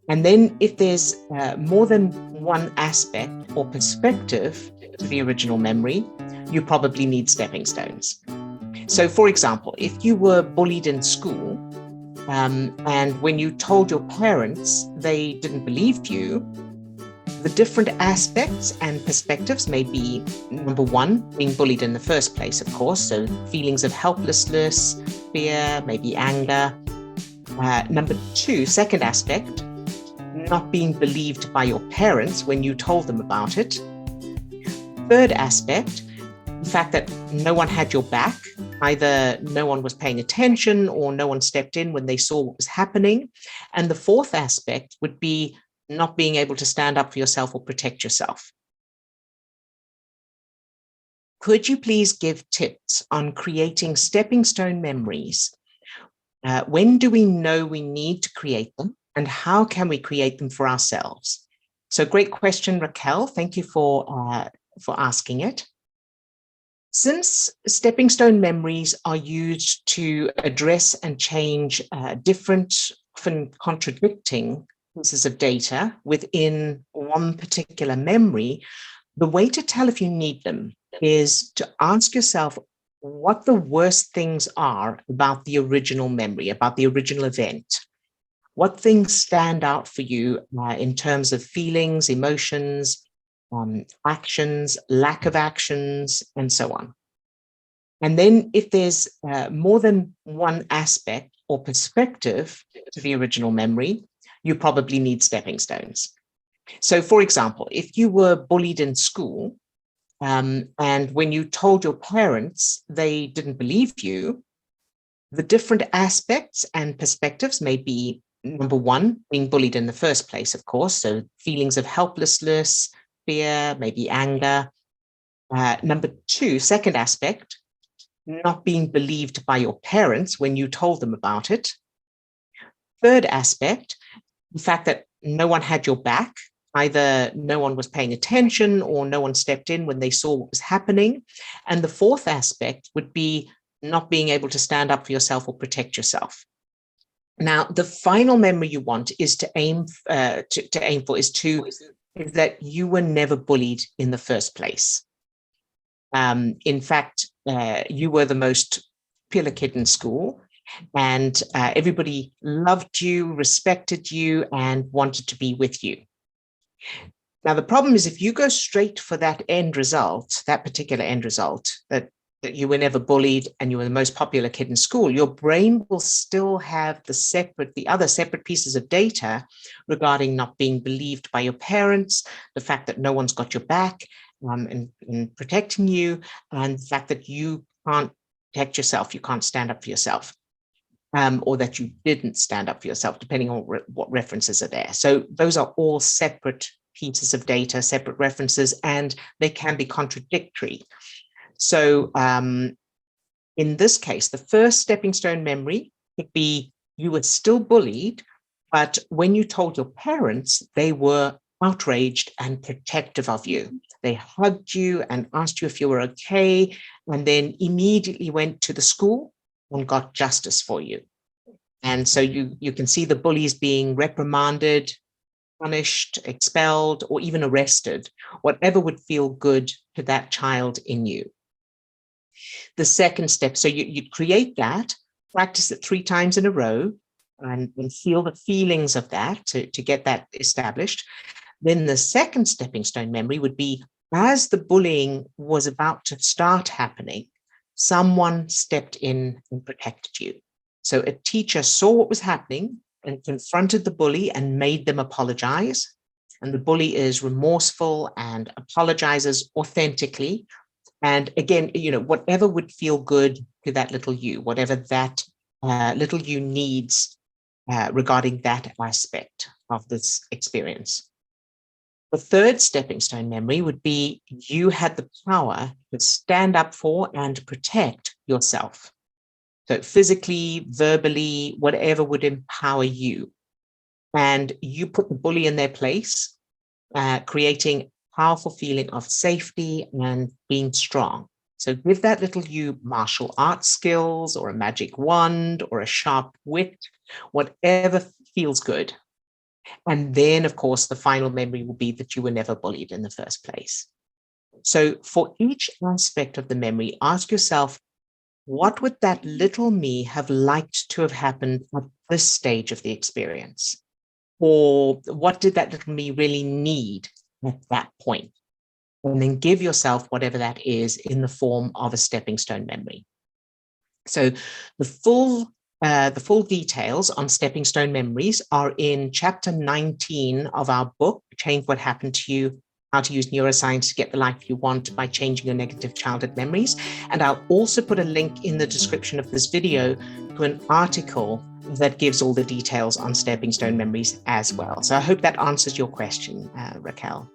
And then if there's more than one aspect or perspective to the original memory, you probably need stepping stones. So, for example, if you were bullied in school, and when you told your parents, they didn't believe you, the different aspects and perspectives may be number one, being bullied in the first place, of course. So, feelings of helplessness, fear, maybe anger. Number two, second aspect, not being believed by your parents when you told them about it. Third aspect, the fact that no one had your back, either no one was paying attention or no one stepped in when they saw what was happening. And the fourth aspect would be not being able to stand up for yourself or protect yourself. Could you please give tips on creating stepping stone memories? When do we know we need to create them, and how can we create them for ourselves? So great question, Raquel. Thank you for asking it. Since stepping stone memories are used to address and change different, often contradicting pieces of data within one particular memory, the way to tell if you need them is to ask yourself what the worst things are about the original memory, about the original event. What things stand out for you in terms of feelings, emotions, actions, lack of actions, and so on. And then if there's more than one aspect or perspective to the original memory, you probably need stepping stones. So, for example, if you were bullied in school, and when you told your parents, they didn't believe you, the different aspects and perspectives may be number one, being bullied in the first place, of course. So feelings of helplessness, fear, maybe anger. Number two, second aspect, not being believed by your parents when you told them about it. Third aspect, the fact that no one had your back, either no one was paying attention or no one stepped in when they saw what was happening. And the fourth aspect would be not being able to stand up for yourself or protect yourself. Now, the final memory you want is to aim for is that you were never bullied in the first place. In fact, you were the most popular kid in school, and everybody loved you, respected you, and wanted to be with you. Now, the problem is if you go straight for that end result, that particular end result, that you were never bullied and you were the most popular kid in school, your brain will still have the other separate pieces of data regarding not being believed by your parents, the fact that no one's got your back in protecting you, and the fact that you can't protect yourself, you can't stand up for yourself. Or that you didn't stand up for yourself, depending on what references are there. So those are all separate pieces of data, separate references, and they can be contradictory. So in this case, the first stepping stone memory could be you were still bullied, but when you told your parents, they were outraged and protective of you. They hugged you and asked you if you were okay, and then immediately went to the school and got justice for you. And so you can see the bullies being reprimanded, punished, expelled, or even arrested, whatever would feel good to that child in you. The second step, so you'd create that, practice it 3 times in a row, and feel the feelings of that to get that established. Then the second stepping stone memory would be as the bullying was about to start happening, someone stepped in and protected you. So a teacher saw what was happening and confronted the bully and made them apologize. And the bully is remorseful and apologizes authentically. And again, whatever would feel good to that little you, whatever that little you needs regarding that aspect of this experience. The third stepping stone memory would be you had the power to stand up for and protect yourself. So physically, verbally, whatever would empower you. And you put the bully in their place, creating a powerful feeling of safety and being strong. So give that little you martial arts skills or a magic wand or a sharp wit, whatever feels good. And then, of course, the final memory will be that you were never bullied in the first place. So for each aspect of the memory, ask yourself, what would that little me have liked to have happened at this stage of the experience? Or what did that little me really need at that point? And then give yourself whatever that is in the form of a stepping stone memory. So the full details on stepping stone memories are in chapter 19 of our book, Change What Happened to You, How to Use Neuroscience to Get the Life You Want by Changing Your Negative Childhood Memories. And I'll also put a link in the description of this video to an article that gives all the details on stepping stone memories as well. So I hope that answers your question, Raquel.